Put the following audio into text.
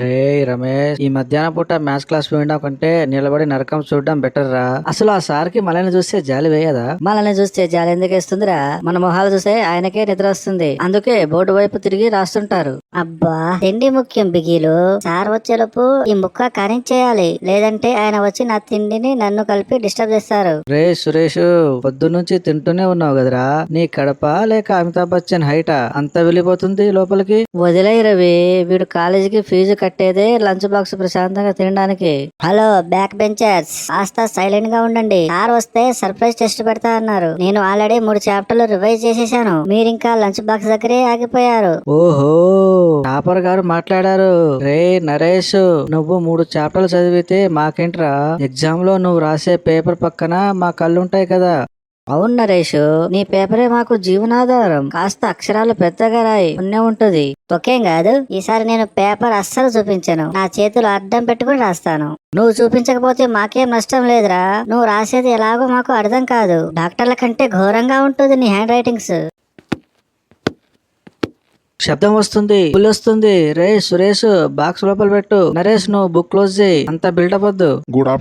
రే రమేష్, ఈ మధ్యాహ్నం పూట మ్యాథ్స్ క్లాస్ వినడం కంటే నిలబడి నరకం చూడడం బెటర్ రా. అసలు ఆ సార్ కి మనల్ని చూస్తే జాలి వేయదా? మనల్ని చూస్తే జాలి ఎందుకు వేస్తుందిరా? మన మొహాలు చూస్తే ఆయనకే నిద్ర వస్తుంది. అందుకే బోర్డు వైపు తిరిగి రాస్తుంటారు. అబ్బా తిండి ముఖ్యం బిగీలు. సార్ వచ్చేలోపు ఈ ముక్క కానించేయాలి, లేదంటే ఆయన వచ్చి నా తిండిని నన్ను కలిపి డిస్టర్బ్ చేస్తారు. రే సురేష్, పొద్దున్నుంచి తింటూనే ఉన్నావు కదరా, నీ కడప లేక అమితాబ్ బచ్చన్ హైటా అంత వెళ్ళిపోతుంది లోపలికి? వదిలేయ్ రవి, వీడు కాలేజీకి ఫీజు కట్టేదే లంచ్ బాక్స్ ప్రశాంతంగా తినడానికి. హలో బ్యాక్ బెంచర్స్, కాస్త సైలెంట్ గా ఉండండి. సార్ వస్తే సర్ప్రైజ్ టెస్ట్ పెడతా అన్నారు. నేను ఆల్రెడీ 3 చాప్టర్లు రివైజ్ చేసేసాను. మీరింకా లంచ్ బాక్స్ దగ్గరే ఆగిపోయారు. ఓహో, టాపర్ గారు మాట్లాడారు. రే నరేష్, నువ్వు 3 చాప్టర్లు చదివితే మాకేంట్రా? ఎగ్జామ్ లో నువ్వు రాసే పేపర్ పక్కన మా కళ్ళుంటాయి కదా. అవును నరేష్, నీ పేపరే మాకు జీవనాధారం. కాస్త అక్షరాలు పెద్దగా రాయి, పుణ్యం ఉంటది. ఒకేం కాదు, ఈసారి నేను పేపర్ అస్సలు చూపించను. నా చేతులు అడ్డం పెట్టుకుని రాస్తాను. నువ్వు చూపించకపోతే మాకేం నష్టం లేదురా. నువ్వు రాసేది ఎలాగో మాకు అర్థం కాదు. డాక్టర్ల కంటే ఘోరంగా ఉంటుంది నీ హ్యాండ్ రైటింగ్స్. శబ్దం వస్తుంది, పులి వస్తుంది. రే సురేష్, బాక్స్ లోపల పెట్టు. నరేష్, నువ్వు బుక్ క్లోజ్ చేయి. అంత బిల్డప్ వద్దు. Good afternoon